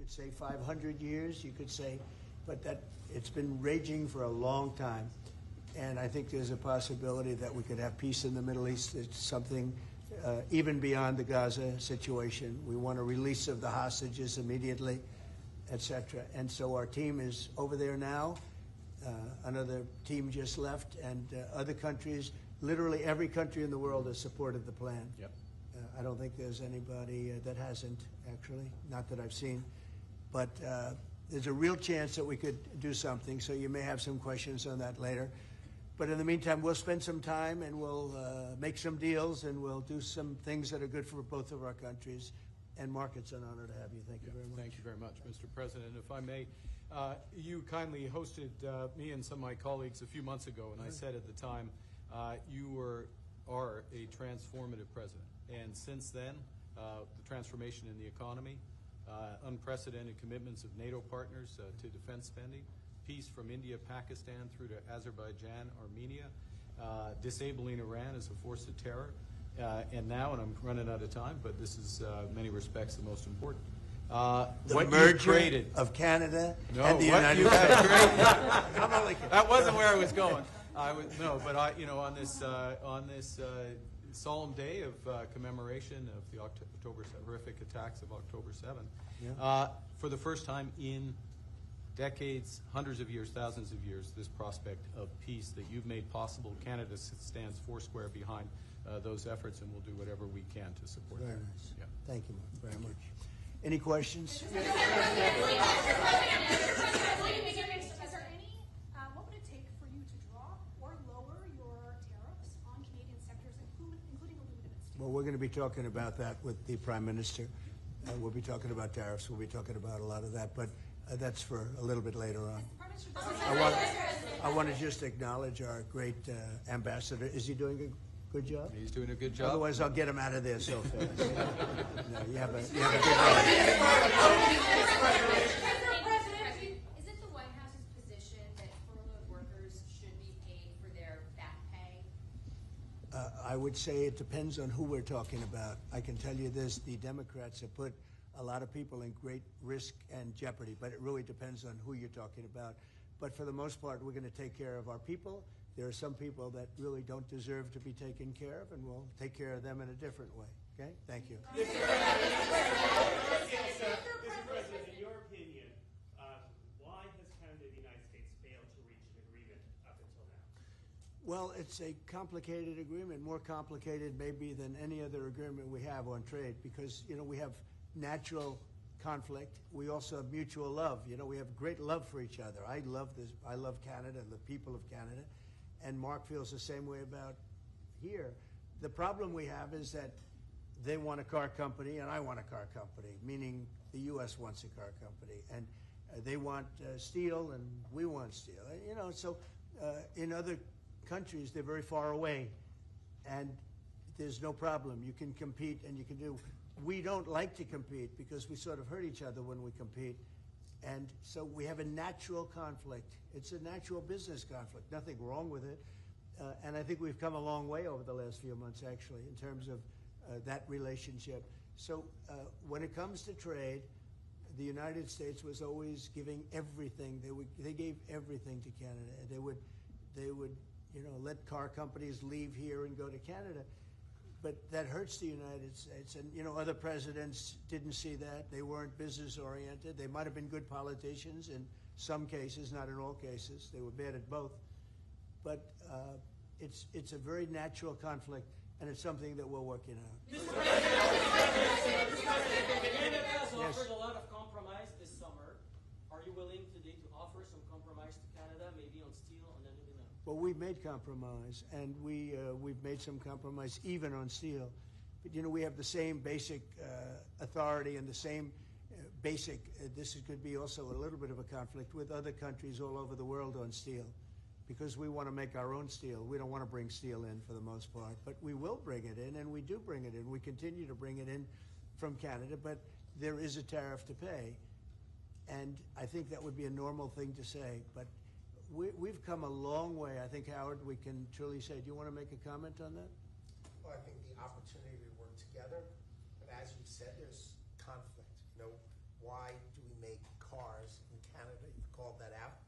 could say 500 years, you could say, but that it's been raging for a long time. And I think there's a possibility that we could have peace in the Middle East. It's something even beyond the Gaza situation. We want a release of the hostages immediately, etc. And so our team is over there now. Another team just left, and other countries, literally every country in the world has supported the plan. Yep. I don't think there's anybody that hasn't, actually, not that I've seen. But there's a real chance that we could do something, so you may have some questions on that later. But in the meantime, we'll spend some time and we'll make some deals and we'll do some things that are good for both of our countries. And Mark, it's an honor to have you. Thank you very much. Thank you very much, Mr. President. If I may, you kindly hosted me and some of my colleagues a few months ago, and I said at the time, you are a transformative president. And since then, the transformation in the economy, unprecedented commitments of NATO partners to defense spending, peace from India, Pakistan through to Azerbaijan, Armenia, disabling Iran as a force of terror, and now, and I'm running out of time, but this is in many respects the most important. The merger of Canada and the United States. That wasn't where I was going. On this solemn day of commemoration of the horrific attacks of October 7th, for the first time in decades, hundreds of years, thousands of years, this prospect of peace that you've made possible. Canada stands foursquare behind those efforts, and we'll do whatever we can to support Very them. nice. Yeah. Thank you, Mark, very much. Any questions? What would it take for you to drop or lower your tariffs on Canadian sectors, including aluminum and steel? Well, we're going to be talking about that with the Prime Minister. We'll be talking about tariffs. We'll be talking about a lot of that, but that's for a little bit later on. I want to just acknowledge our great ambassador. Is he doing a good job? He's doing a good job. Otherwise, I'll get him out of there so fast. No, you have a good job. Is it the White House's position that furloughed workers should be paid for their back pay? I would say it depends on who we're talking about. I can tell you this, the Democrats have put a lot of people in great risk and jeopardy, but it really depends on who you're talking about. But for the most part, we're going to take care of our people. There are some people that really don't deserve to be taken care of, and we'll take care of them in a different way. Okay? Thank you. Mr. President, in your opinion, why has Canada and the United States failed to reach an agreement up until now? Well, it's a complicated agreement, more complicated maybe than any other agreement we have on trade, because, we have natural conflict. We also have mutual love. We have great love for each other. I love Canada and the people of Canada, and Mark feels the same way about here. The problem we have is that they want a car company and I want a car company, meaning the U.S. wants a car company, and they want steel and we want steel. So in other countries, they're very far away, and there's no problem. You can compete and you can do. We don't like to compete because we sort of hurt each other when we compete. And so we have a natural conflict. It's a natural business conflict. Nothing wrong with it. And I think we've come a long way over the last few months, actually, in terms of that relationship. So when it comes to trade, the United States was always giving everything. They gave everything to Canada. They would let car companies leave here and go to Canada. But that hurts the United States. And, other presidents didn't see that. They weren't business-oriented. They might have been good politicians in some cases, not in all cases. They were bad at both. But it's a very natural conflict, and it's something that we're working on. Mr. President, Canada has offered a lot of compromise this summer. Are you willing today to offer some compromise to Canada, maybe on steel, on aluminum? Well, we've made compromise, and we've made some compromise even on steel. But, we have the same basic authority and the same basic, this could be also a little bit of a conflict with other countries all over the world on steel, because we want to make our own steel. We don't want to bring steel in for the most part, but we will bring it in, and we do bring it in. We continue to bring it in from Canada, but there is a tariff to pay, and I think that would be a normal thing to say, but we've come a long way. I think, Howard, we can truly say. Do you want to make a comment on that? Well, I think the opportunity to work together, but as you said, there's conflict. why do we make cars in Canada? You've called that out,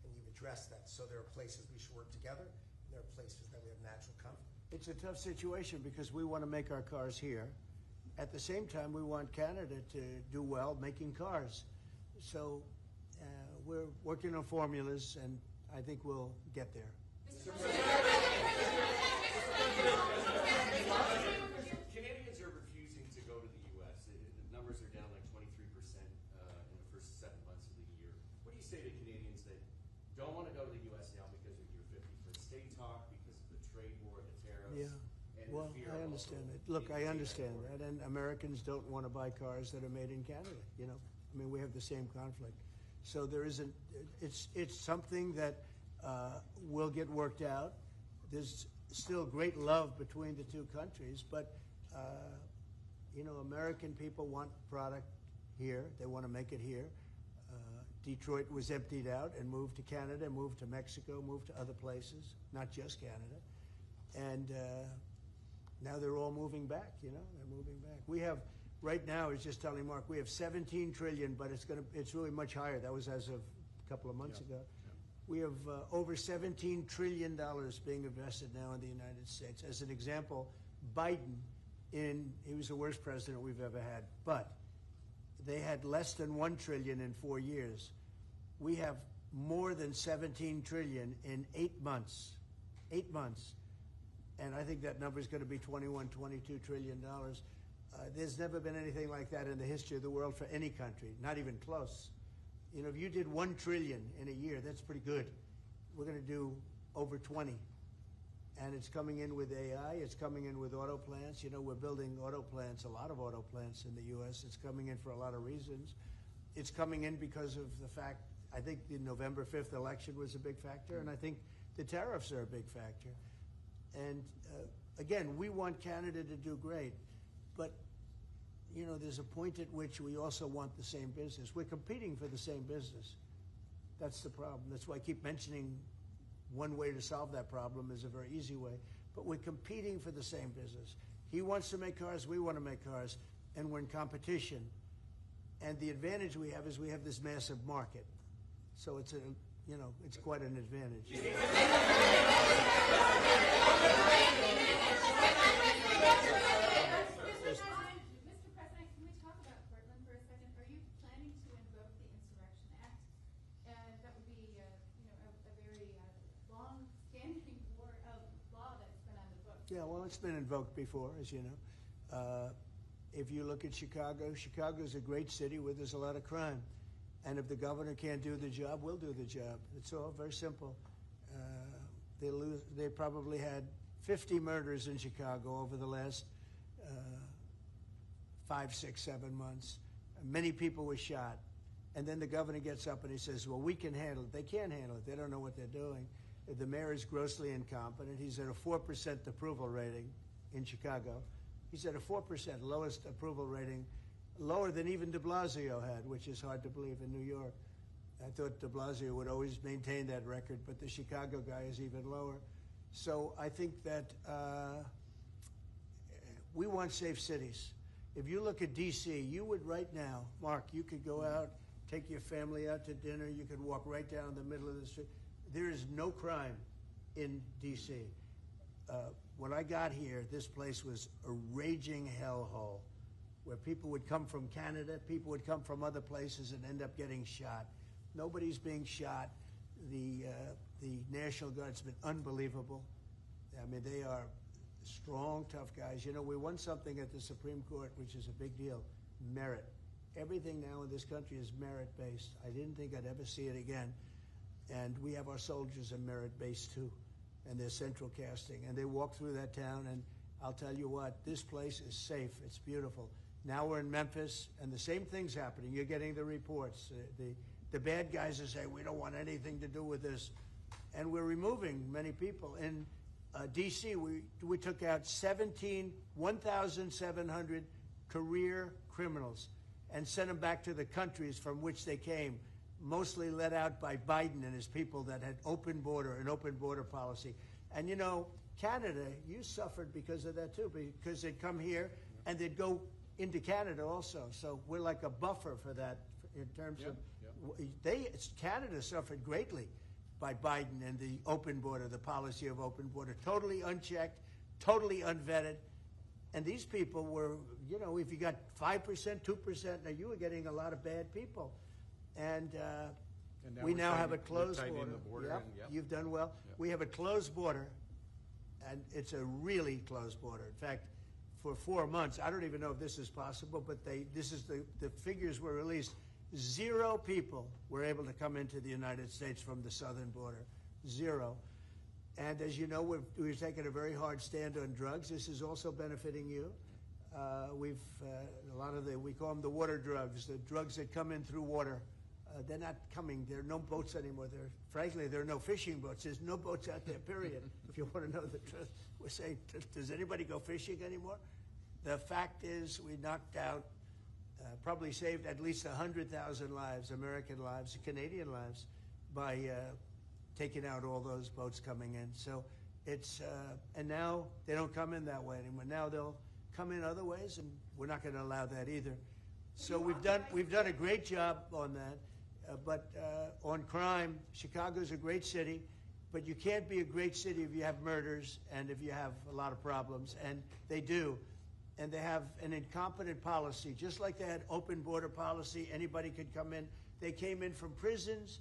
and you've addressed that. So there are places we should work together, and there are places that we have natural conflict. It's a tough situation because we want to make our cars here. At the same time, we want Canada to do well making cars. So we're working on formulas, and I think we'll get there. Canadians are refusing to go to the U.S. The numbers are down like 23% in the first 7 months of the year. What do you say to Canadians that don't want to go to the U.S. now because of your 51st state talk, because of the trade war, the tariffs? Yeah. And Well, the fear I of understand also it. Look, I being understand taken that, and Americans don't want to buy cars that are made in Canada. You know, I mean, we have the same conflict. So there isn't. It's something that will get worked out. There's still great love between the two countries, but you know, American people want product here. They want to make it here. Detroit was emptied out and moved to Canada, moved to Mexico, moved to other places, not just Canada, and now they're all moving back. You know, they're moving back. We have right now. I was just telling Mark, we have 17 trillion, but it's really much higher. That was as of a couple of months ago. We have over $17 trillion being invested now in the United States. As an example, Biden, he was the worst president we've ever had, but they had less than $1 trillion in 4 years. We have more than 17 trillion in 8 months. 8 months. And I think that number is going to be $21, $22 trillion. There's never been anything like that in the history of the world for any country, not even close. You know, if you did 1 trillion in a year, that's pretty good. We're going to do over 20. And it's coming in with AI. It's coming in with auto plants. You know, we're building auto plants, a lot of auto plants in the U.S. It's coming in for a lot of reasons. It's coming in because of the fact, I think the November 5th election was a big factor, and I think the tariffs are a big factor. And again, we want Canada to do great, but you know, there's a point at which we also want the same business. We're competing for the same business. That's the problem. That's why I keep mentioning one way to solve that problem is a very easy way. But we're competing for the same business. He wants to make cars, we want to make cars, and we're in competition. And the advantage we have is we have this massive market. So it's it's quite an advantage. Mr. President, can we talk about Portland for a second? Are you planning to invoke the Insurrection Act? And that would be, a very long-standing law that's been on the books. Yeah, well, it's been invoked before, as you know. If you look at Chicago, Chicago's a great city where there's a lot of crime. And if the governor can't do the job, we'll do the job. It's all very simple. They probably had 50 murders in Chicago over the last 5, 6, 7 months. Many people were shot. And then the governor gets up and he says, well, we can handle it. They can't handle it. They don't know what they're doing. The mayor is grossly incompetent. He's at a 4% approval rating in Chicago. He's at a 4%, lowest approval rating, lower than even de Blasio had, which is hard to believe in New York. I thought de Blasio would always maintain that record, but the Chicago guy is even lower. So I think that we want safe cities. If you look at D.C., you would right now, Mark, you could go out, take your family out to dinner, you could walk right down the middle of the street. There is no crime in D.C. When I got here, this place was a raging hellhole where people would come from Canada, people would come from other places and end up getting shot. Nobody's being shot. The National Guard's been unbelievable. I mean, they are strong, tough guys. You know, we won something at the Supreme Court, which is a big deal, merit. Everything now in this country is merit-based. I didn't think I'd ever see it again. And we have our soldiers are merit-based too, and they're central casting. And they walk through that town, and I'll tell you what, this place is safe. It's beautiful. Now we're in Memphis, and the same thing's happening. You're getting the reports. The bad guys are saying, we don't want anything to do with this. And we're removing many people. In D.C., we took out 1,700 career criminals and sent them back to the countries from which they came, mostly led out by Biden and his people that had an open border policy. And, you know, Canada, you suffered because of that, too, because they'd come here and they'd go into Canada also. So we're like a buffer for that in terms of Canada suffered greatly by Biden and the open border, the policy of open border, totally unchecked, totally unvetted. And these people were, you know, if you got 5%, 2%, now you were getting a lot of bad people. And we now have a closed border. Yep, you've done well. Yep. We have a closed border, and it's a really closed border. In fact, for 4 months, I don't even know if this is possible, but the figures were released. 0 people were able to come into the United States from the southern border. 0. And as you know, we've taken a very hard stand on drugs. This is also benefiting you. We've a lot of we call them the water drugs, the drugs that come in through water. They're not coming. There are no boats anymore. Frankly, there are no fishing boats. There's no boats out there, period. If you want to know the truth, we're saying, does anybody go fishing anymore? The fact is, we knocked out, probably saved at least 100,000 lives, American lives, Canadian lives, by taking out all those boats coming in. So it's, and now they don't come in that way anymore. Now they'll come in other ways, and we're not going to allow that either. So we've done a great job on that. But on crime, Chicago's a great city, but you can't be a great city if you have murders and if you have a lot of problems, and they do. And they have an incompetent policy, just like they had open border policy, anybody could come in. They came in from prisons,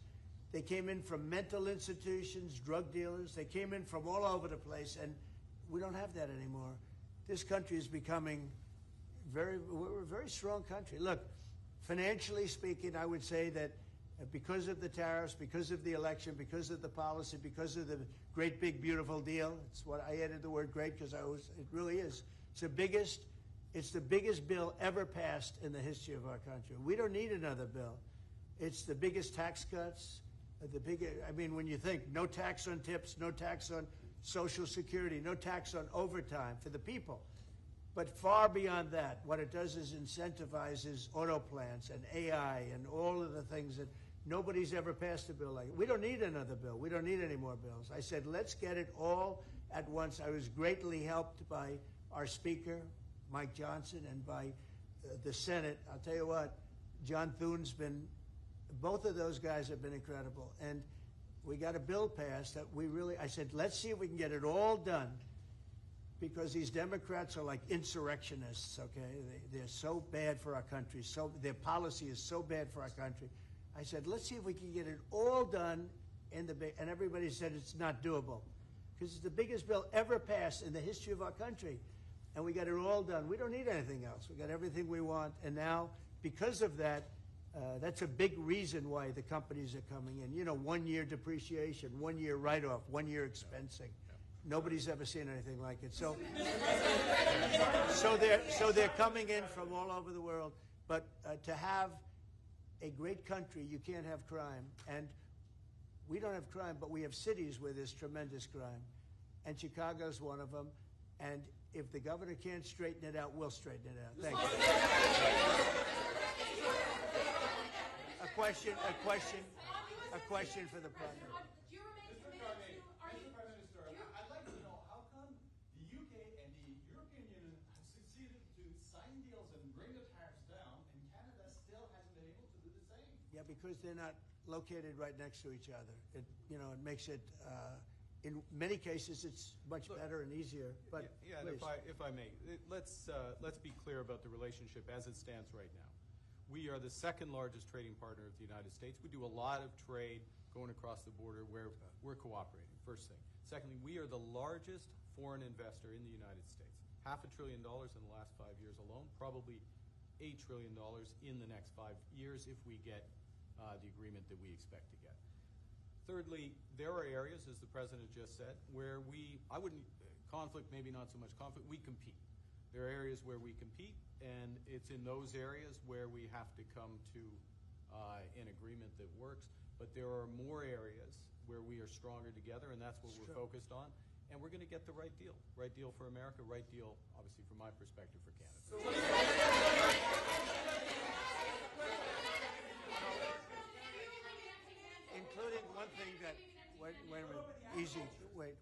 they came in from mental institutions, drug dealers, they came in from all over the place, and we don't have that anymore. This country is becoming we're a very strong country. Look, financially speaking, I would say that because of the tariffs, because of the election, because of the policy, because of the great, big, beautiful deal, it's what I added the word great because it really is. It's the biggest bill ever passed in the history of our country. We don't need another bill. It's the biggest tax cuts, I mean, when you think no tax on tips, no tax on Social Security, no tax on overtime for the people. But far beyond that, what it does is incentivizes auto plants and AI and all of the things that nobody's ever passed a bill like it. We don't need another bill. We don't need any more bills. I said, let's get it all at once. I was greatly helped by our Speaker, Mike Johnson, and by the Senate. I'll tell you what, John Thune's both of those guys have been incredible. And we got a bill passed that I said, let's see if we can get it all done, because these Democrats are like insurrectionists, okay? They're so bad for our country. Their policy is so bad for our country. I said, let's see if we can get it all done, and everybody said it's not doable, because it's the biggest bill ever passed in the history of our country. And we got it all done. We don't need anything else. We got everything we want. And now, because of that, that's a big reason why the companies are coming in. You know, 1 year depreciation, 1 year write-off, 1 year expensing. Nobody's ever seen anything like it. So they're coming in from all over the world. But to have a great country, you can't have crime. And we don't have crime, but we have cities where there's tremendous crime. And Chicago's one of them. And if the governor can't straighten it out, we'll straighten it out. Thank you. A question for the president. Do you remain committed to, are you? Prime Minister, I'd like to know how come the UK and the European Union have succeeded to sign deals and bring the tariffs down, and Canada still hasn't been able to do the same? Yeah, because they're not located right next to each other. It makes it, in many cases, it's much better and easier. But yeah, and if I may, let's be clear about the relationship as it stands right now. We are the second largest trading partner of the United States. We do a lot of trade going across the border where we're cooperating, first thing. Secondly, we are the largest foreign investor in the United States. $500 billion in the last 5 years alone, probably $8 trillion in the next 5 years if we get the agreement that we expect to get. Thirdly, there are areas, as the President just said, where conflict, maybe not so much conflict, we compete. There are areas where we compete, and it's in those areas where we have to come to an agreement that works. But there are more areas where we are stronger together, and that's what we're focused on. And we're going to get the right deal. Right deal for America, right deal, obviously, from my perspective, for Canada. Including one thing that, wait a minute, easy, wait.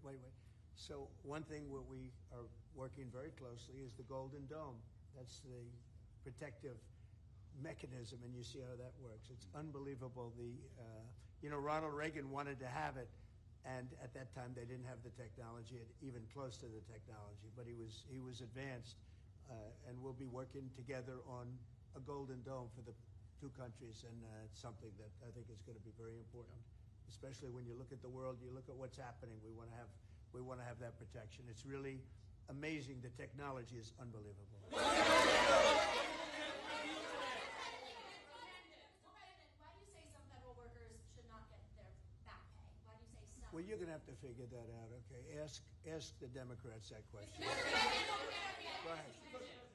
So one thing where we are working very closely is the Golden Dome. That's the protective mechanism, and you see how that works. It's unbelievable. Ronald Reagan wanted to have it, and at that time they didn't have the technology, even close to the technology. But he was advanced, and we'll be working together on a golden dome for the two countries, and it's something that I think is going to be very important, especially when you look at the world, you look at what's happening. We want to have that protection. It's really amazing. The technology is unbelievable. Why do you say some federal workers should not get their back pay? Why do you say some? Well, you're going to have to figure that out, okay? Ask the Democrats that question. Mr. Go ahead. Mr. President,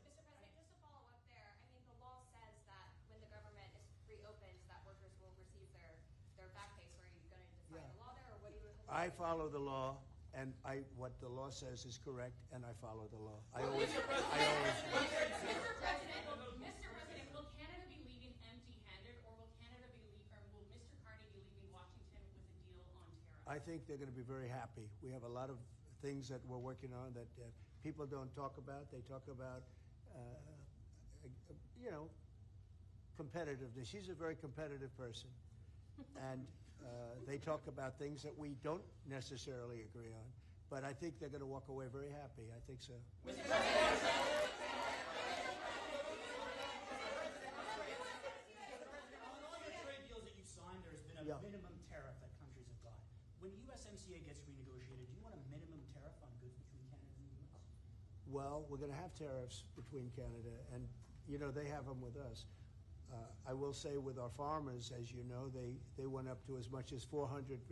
just to follow up there, I mean, the law says that when the government is reopened, that workers will receive their back pay. So are you going to defy the law there, or what do you? I follow the law, and what the law says is correct, and I follow the law. I always. Mr. President, will Canada be leaving empty-handed, or will Canada be will Mr. Carney be leaving Washington with a deal on tariffs? I think they're going to be very happy. We have a lot of things that we're working on that people don't talk about. They talk about, competitiveness. She's a very competitive person, and they talk about things that we don't necessarily agree on. But I think they're going to walk away very happy. I think so. On all your trade deals that you've signed, there's been a minimum tariff that countries have got. When USMCA gets renegotiated, do you want a minimum tariff on goods between Canada and the U.S.? Well, we're going to have tariffs between Canada, and they have them with us. I will say with our farmers, as you know, they went up to as much as 400%,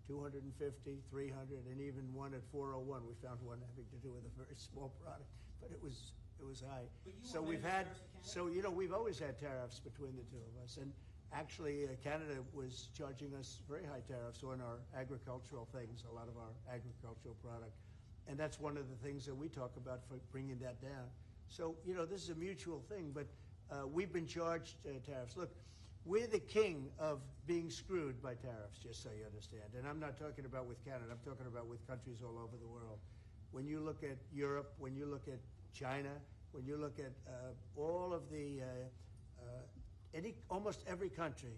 250, 300, and even one at 401. We found one having to do with a very small product, but it was high. So we've always had tariffs between the two of us, and actually Canada was charging us very high tariffs on our agricultural things, a lot of our agricultural product, and that's one of the things that we talk about for bringing that down. So this is a mutual thing, but we've been charged tariffs. Look, we're the king of being screwed by tariffs, just so you understand. And I'm not talking about with Canada. I'm talking about with countries all over the world. When you look at Europe, when you look at China, when you look at all of the almost every country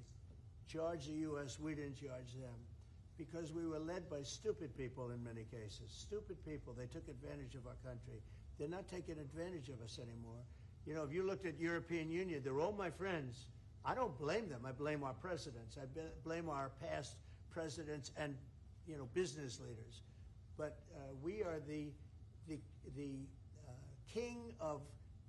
charged the U.S., we didn't charge them because we were led by stupid people in many cases. Stupid people. They took advantage of our country. They're not taking advantage of us anymore. If you looked at European Union, they're all my friends. I don't blame them. I blame our presidents. I blame our past presidents and, business leaders. But we are the king of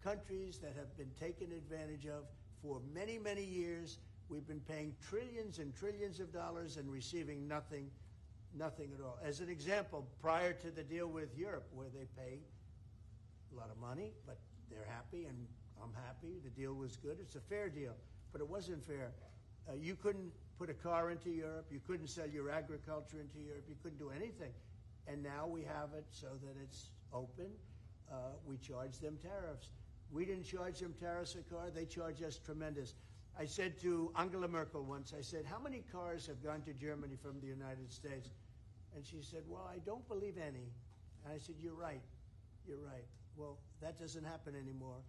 countries that have been taken advantage of for many, many years. We've been paying trillions and trillions of dollars and receiving nothing at all. As an example, prior to the deal with Europe, where they pay a lot of money, but they're happy and I'm happy. The deal was good. It's a fair deal, but it wasn't fair. You couldn't put a car into Europe. You couldn't sell your agriculture into Europe. You couldn't do anything. And now we have it so that it's open. We charge them tariffs. We didn't charge them tariffs a car. They charge us tremendous. I said to Angela Merkel once, I said, how many cars have gone to Germany from the United States? And she said, well, I don't believe any. And I said, you're right. You're right. Well, that doesn't happen anymore.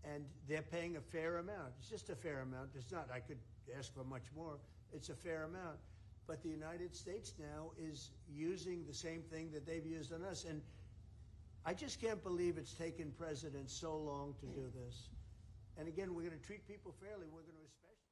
And they're paying a fair amount. It's just a fair amount. It's not, I could ask for much more. It's a fair amount. But the United States now is using the same thing that they've used on us. And I just can't believe it's taken presidents so long to do this. And again, we're going to treat people fairly. We're going to especially...